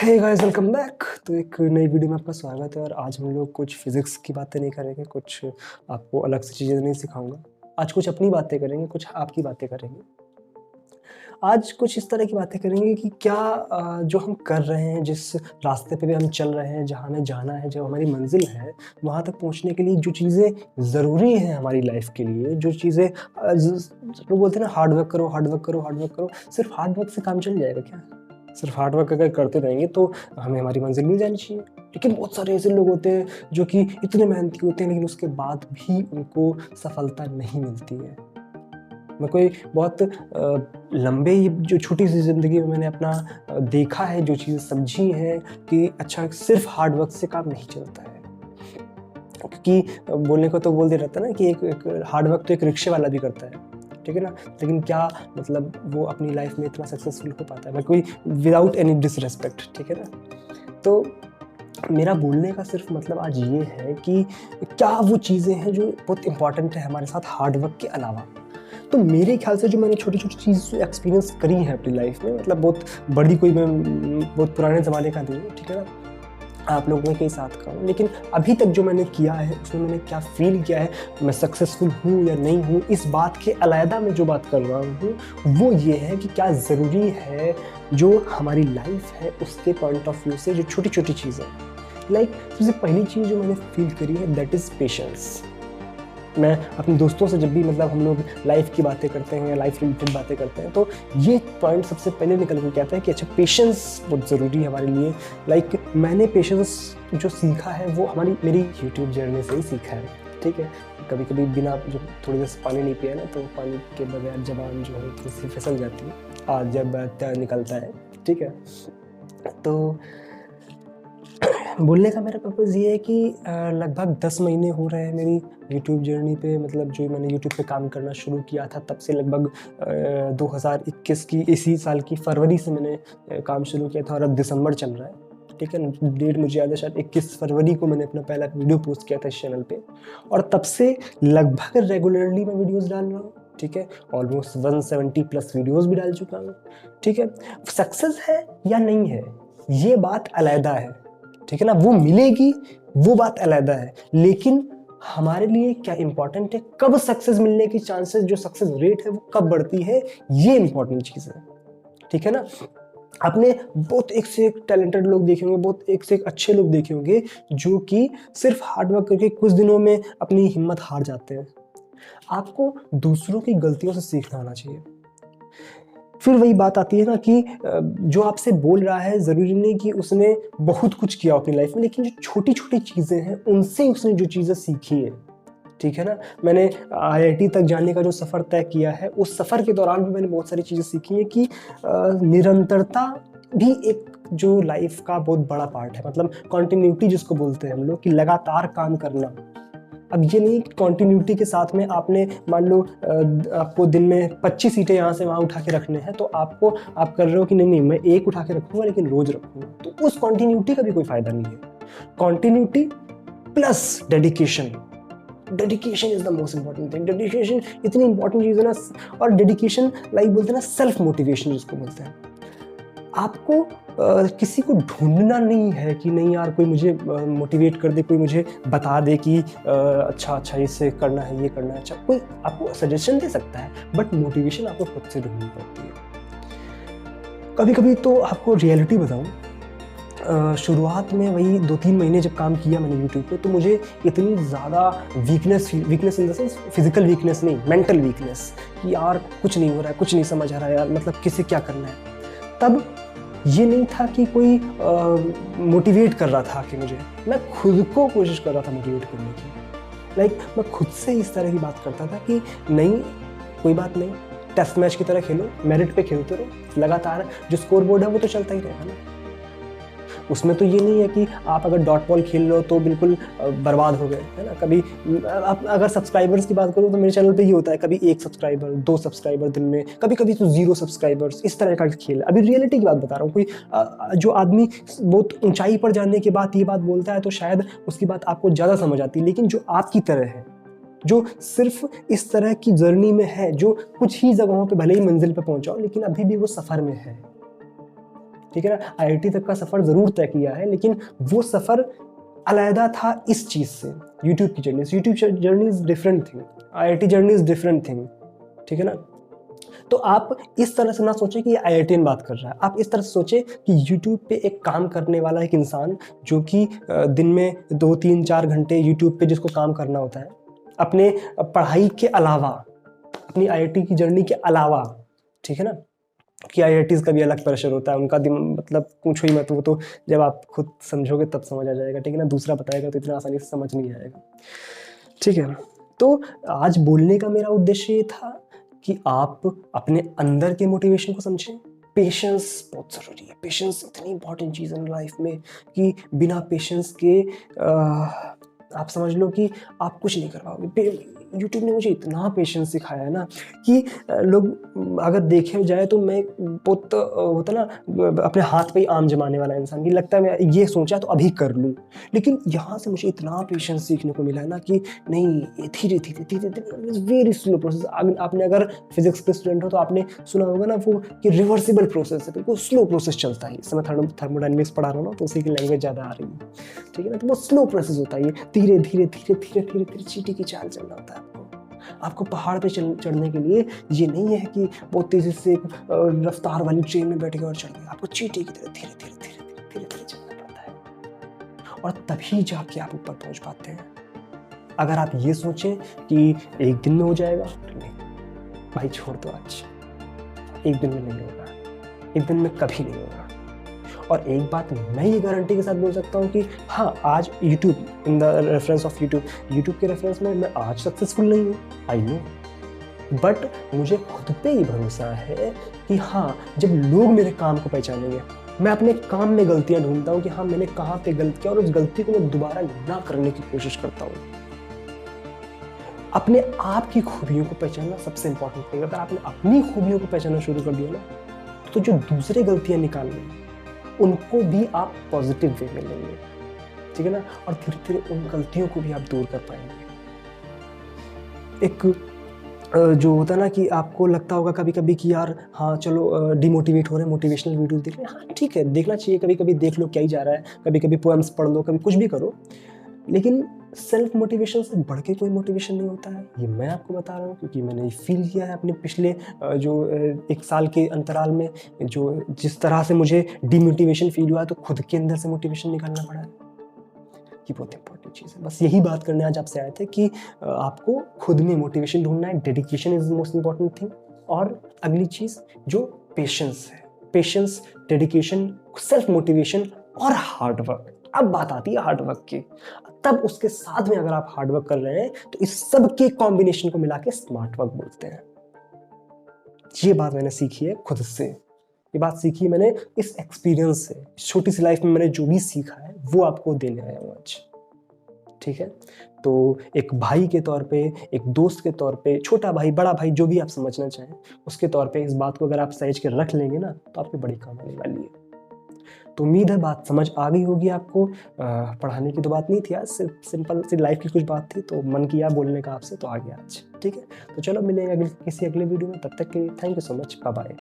Hey guys, welcome back. तो एक नई वीडियो में आपका स्वागत है। और आज हम लोग कुछ फिज़िक्स की बातें नहीं करेंगे, कुछ आपको अलग से चीज़ें नहीं सिखाऊंगा। आज कुछ अपनी बातें करेंगे, कुछ आपकी बातें करेंगे। आज कुछ इस तरह की बातें करेंगे कि क्या जो हम कर रहे हैं, जिस रास्ते पे भी हम चल रहे हैं, जहाँ हमें जाना है, जो हमारी मंजिल है, वहाँ तक पहुँचने के लिए जो चीज़ें ज़रूरी हैं हमारी लाइफ के लिए, जो चीज़ें लोग बोलते हैं ना, हार्ड वर्क करो, हार्ड वर्क करो, हार्ड वर्क करो। सिर्फ हार्ड वर्क से काम चल जाएगा क्या? सिर्फ हार्ड वर्क अगर करते रहेंगे तो हमें हमारी मंजिल मिल जानी चाहिए। लेकिन बहुत सारे ऐसे लोग होते हैं जो कि इतने मेहनती होते हैं, लेकिन उसके बाद भी उनको सफलता नहीं मिलती है। मैं कोई बहुत लंबे जो छोटी सी ज़िंदगी में मैंने अपना देखा है, जो चीज़ें समझी हैं कि अच्छा सिर्फ हार्ड वर्क से काम नहीं चलता है। क्योंकि बोलने को तो बोलते रहता है ना कि एक हार्ड वर्क तो एक रिक्शे वाला भी करता है, ठीक है ना। लेकिन क्या मतलब वो अपनी लाइफ में इतना सक्सेसफुल हो पाता है? मैं कोई विदाउट एनी डिसरिस्पेक्ट, ठीक है ना। तो मेरा बोलने का सिर्फ मतलब आज ये है कि क्या वो चीज़ें हैं जो बहुत इंपॉर्टेंट है हमारे साथ हार्ड वर्क के अलावा। तो मेरे ख्याल से जो मैंने छोटी-छोटी चीज़ एक्सपीरियंस करी हैं अपनी लाइफ में, मतलब बहुत बड़ी कोई मैं बहुत पुराने ज़माने का नहीं हूँ, ठीक है ना। आप लोगों के साथ का हूँ, लेकिन अभी तक जो मैंने किया है उसमें मैंने क्या फ़ील किया है, मैं सक्सेसफुल हूँ या नहीं हूँ, इस बात के अलहदा मैं जो बात कर रहा हूँ वो ये है कि क्या ज़रूरी है जो हमारी लाइफ है उसके पॉइंट ऑफ व्यू से, जो छोटी-छोटी चीज़ें लाइक सबसे पहली चीज़ जो मैंने फ़ील करी है दैट इज़ पेशेंस। मैं अपने दोस्तों से जब भी मतलब हम लोग लाइफ की बातें करते हैं या लाइफ रिलेटेड बातें करते हैं तो ये पॉइंट सबसे पहले निकल के आता है कि अच्छा पेशेंस बहुत ज़रूरी है हमारे लिए। लाइक मैंने पेशेंस जो सीखा है वो मेरी यूट्यूब जर्नी से ही सीखा है, ठीक है। कभी कभी बिना जब थोड़ी देर से पानी नहीं पिया ना तो पानी के बगैर ज़बान जो है थोड़ी सी फिसल जाती है और जब तैर निकलता है, ठीक है। तो बोलने का मेरा पर्पज़ ये है कि लगभग 10 महीने हो रहे हैं मेरी यूट्यूब जर्नी पे, मतलब जो मैंने यूट्यूब पे काम करना शुरू किया था तब से लगभग 2021 की इसी साल की फरवरी से मैंने काम शुरू किया था और अब दिसंबर चल रहा है, ठीक है। डेट मुझे याद है, शायद 21 फरवरी को मैंने अपना पहला वीडियो पोस्ट किया था इस चैनल पे और तब से लगभग रेगुलरली मैं वीडियोज़ डाल रहा हूँ, ठीक है। ऑलमोस्ट 170 प्लस वीडियोज़ भी डाल चुका हूँ, ठीक है। सक्सेस है या नहीं है ये बात अलहदा है, ठीक है ना, वो मिलेगी वो बात अलहदा है। लेकिन हमारे लिए क्या इंपॉर्टेंट है, कब सक्सेस मिलने की चांसेस, जो सक्सेस रेट है वो कब बढ़ती है, ये इंपॉर्टेंट चीज़ है, ठीक है ना। आपने बहुत एक से एक टैलेंटेड लोग देखे होंगे, बहुत एक से एक अच्छे लोग देखे होंगे जो कि सिर्फ हार्ड वर्क करके कुछ दिनों में अपनी हिम्मत हार जाते हैं। आपको दूसरों की गलतियों से सीखना आना चाहिए। फिर वही बात आती है ना कि जो आपसे बोल रहा है ज़रूरी नहीं कि उसने बहुत कुछ किया अपनी लाइफ में, लेकिन जो छोटी-छोटी चीज़ें हैं उनसे उसने जो चीज़ें सीखी है, ठीक है ना। मैंने आईआईटी तक जाने का जो सफ़र तय किया है, उस सफ़र के दौरान भी मैंने बहुत सारी चीज़ें सीखी हैं कि निरंतरता भी एक जो लाइफ का बहुत बड़ा पार्ट है। मतलब कंटिन्यूटी जिसको बोलते हैं हम लोग, कि लगातार काम करना। अब ये नहीं कि कंटिन्यूटी के साथ में आपने मान लो आपको दिन में 25 सीटें यहाँ से वहाँ उठा के रखने हैं, तो आप कर रहे हो कि नहीं मैं एक उठा के रखूँगा लेकिन रोज़ रखूँगा, तो उस कंटिन्यूटी का भी कोई फ़ायदा नहीं है। Continuity plus dedication, dedication is the most important thing. Dedication इतनी इंपॉर्टेंट चीज़ है ना। और डेडिकेशन लाइक बोलते हैं ना सेल्फ मोटिवेशन जिसको बोलते हैं। आपको किसी को ढूँढना नहीं है कि नहीं यार कोई मुझे मोटिवेट कर दे, कोई मुझे बता दे कि अच्छा इससे करना है, ये करना है। अच्छा, कोई आपको सजेशन दे सकता है, बट मोटिवेशन आपको खुद से ढूँढनी पड़ती है। कभी-कभी तो आपको रियलिटी बताऊँ, शुरुआत में वही 2-3 महीने जब काम किया मैंने यूट्यूब पे, तो मुझे इतनी ज़्यादा weakness in the sense physical weakness नहीं, मेंटल वीकनेस, कि यार कुछ नहीं हो रहा है, कुछ नहीं समझ आ रहा है यार, मतलब किससे क्या करना है। तब ये नहीं था कि कोई मोटिवेट कर रहा था कि मुझे, मैं खुद को कोशिश कर रहा था मोटिवेट करने की। लाइक मैं खुद से इस तरह की बात करता था कि नहीं कोई बात नहीं, टेस्ट मैच की तरह खेलो, मेरिट पे खेलते रहो, लगातार जो स्कोर बोर्ड है वो तो चलता ही रहेगा ना। उसमें तो ये नहीं है कि आप अगर डॉट बॉल खेल लो तो बिल्कुल बर्बाद हो गए, है ना। कभी आप अगर सब्सक्राइबर्स की बात करूँ तो मेरे चैनल पे ही होता है, कभी 1 सब्सक्राइबर, 2 सब्सक्राइबर दिन में, कभी-कभी तो 0 सब्सक्राइबर्स, इस तरह का खेल है। अभी रियलिटी की बात बता रहा हूँ। कोई जो आदमी बहुत ऊँचाई पर जाने के बाद ये बात बोलता है तो शायद उसकी बात आपको ज़्यादा समझ आती है, लेकिन जो आपकी तरह है, जो सिर्फ इस तरह की जर्नी में है, जो कुछ ही जगहों पे भले ही मंजिल पे पहुँचा हो लेकिन अभी भी वो सफ़र में है, ठीक है ना। आईआईटी तक का सफ़र ज़रूर तय किया है, लेकिन वो सफ़र अलहदा था इस चीज़ से, यूट्यूब की जर्नी से। YouTube journey is different thing, IIT journey is different thing, ठीक है ना। तो आप इस तरह से ना सोचें कि ये आईआईटीएन बात कर रहा है, आप इस तरह से सोचें कि यूट्यूब पे एक काम करने वाला एक इंसान जो कि दिन में 2-3-4 घंटे यूट्यूब पे जिसको काम करना होता है, अपने पढ़ाई के अलावा, अपनी आईआईटी की जर्नी के अलावा, ठीक है ना, कि आईआईटीज़ का भी अलग प्रेशर होता है, उनका मतलब पूछो ही मत, वो तो जब आप खुद समझोगे तब समझ आ जाएगा, ठीक है ना। दूसरा बताएगा तो इतना आसानी से समझ नहीं आएगा, ठीक है। तो आज बोलने का मेरा उद्देश्य ये था कि आप अपने अंदर के मोटिवेशन को समझें। पेशेंस बहुत ज़रूरी है, पेशेंस इतनी इंपॉर्टेंट चीज़ है लाइफ में कि बिना पेशेंस के आप समझ लो कि आप कुछ नहीं कर पाओगे। यूट्यूब ने मुझे इतना पेशेंस सिखाया है ना कि लोग अगर देखे जाए तो मैं बहुत होता ना अपने हाथ पे ही आम जमाने वाला इंसान, कि लगता है मैं ये सोचा तो अभी कर लूँ, लेकिन यहाँ से मुझे इतना पेशेंस सीखने को मिला है ना कि नहीं, ये धीरे धीरे धीरे धीरे, वेरी स्लो प्रोसेस। आपने अगर फिजिक्स के स्टूडेंट हो तो आपने सुना होगा ना वो कि रिवर्सिबल प्रोसेस है, बिल्कुल स्लो प्रोसेस चलता है। इस समय थर्मोडायनेमिक्स पढ़ा रहा हूँ ना, तो उसी की लैंग्वेज ज़्यादा आ रही है, ठीक है ना। तो वो स्लो प्रोसेस होता है, ये धीरे धीरे धीरे धीरे धीरे धीरे चींटी की चाल चलना होता है। आपको पहाड़ पे चढ़ने के लिए ये नहीं है कि बहुत तेजी से रफ्तार वाली ट्रेन में बैठ गए और चढ़ गए। आपको चींटी की तरह धीरे धीरे धीरे धीरे धीरे धीरे चलना पड़ता है, और तभी जाके आप ऊपर पहुंच पाते हैं। अगर आप ये सोचें कि एक दिन में हो जाएगा, तो नहीं भाई, छोड़ दो, आज एक दिन में नहीं होगा, एक दिन में कभी नहीं होगा। और एक बात मैं ये गारंटी के साथ बोल सकता हूँ कि हाँ, आज YouTube, in the reference of YouTube के रेफरेंस में मैं आज सक्सेसफुल नहीं हूँ, आई नो, बट मुझे खुद पे ही भरोसा है कि हाँ, जब लोग मेरे काम को पहचानेंगे, मैं अपने काम में गलतियाँ ढूंढता हूँ कि हाँ, मैंने कहाँ पे गलत किया और उस गलती को मैं दोबारा ना करने की कोशिश करता हूँ। अपने आप की खूबियों को पहचानना सबसे इंपॉर्टेंट है। अगर आपने अपनी खूबियों को पहचानना शुरू कर दिया ना, तो जो दूसरे गलतियाँ निकाल लेंगे उनको भी आप पॉजिटिव वे में लेंगे, ठीक है ना, और धीरे धीरे उन गलतियों को भी आप दूर कर पाएंगे। एक जो होता है ना कि आपको लगता होगा कभी कभी कि यार हाँ चलो डिमोटिवेट हो रहे हैं, मोटिवेशनल वीडियोस देख रहे हैं, हाँ ठीक है, देखना चाहिए, कभी कभी देख लो क्या ही जा रहा है, कभी कभी पोएम्स पढ़ लो, कभी कुछ भी करो, लेकिन सेल्फ मोटिवेशन से बढ़ के कोई मोटिवेशन नहीं होता है। ये मैं आपको बता रहा हूँ क्योंकि मैंने फील किया है अपने पिछले जो 1 साल के अंतराल में, जो जिस तरह से मुझे डिमोटिवेशन फील हुआ, तो खुद के अंदर से मोटिवेशन निकालना पड़ा है। ये बहुत इंपॉर्टेंट चीज़ है। बस यही बात करने आज आपसे आए थे कि आपको खुद में मोटिवेशन ढूंढना है, dedication is the most important thing. और अगली चीज़ जो पेशेंस है, पेशेंस, डेडिकेशन, सेल्फ मोटिवेशन और हार्ड वर्क। अब बात आती है हार्ड वर्क की। तब उसके साथ में अगर आप हार्ड वर्क कर रहे हैं तो इस सब के कॉम्बिनेशन को मिला के स्मार्ट वर्क बोलते हैं। ये बात मैंने सीखी है खुद से, ये बात सीखी मैंने इस एक्सपीरियंस से। छोटी सी लाइफ में मैंने जो भी सीखा है वो आपको देने आया हूँ आज, ठीक है। तो एक भाई के तौर पे, एक दोस्त के तौर पे, छोटा भाई, बड़ा भाई, जो भी आप समझना चाहें, उसके तौर पे इस बात को अगर आप सहेज के रख लेंगे ना, तो आपकी बड़ी काम आने वाली है। तो उम्मीद है बात समझ आ गई होगी आपको। पढ़ाने की तो बात नहीं थी आज, सिर्फ सिंपल सी लाइफ की कुछ बात थी, तो मन किया बोलने का आपसे, तो आ गया आज, ठीक है। तो चलो मिलेंगे किसी अगले वीडियो में, तब तक के लिए thank you so much, bye bye.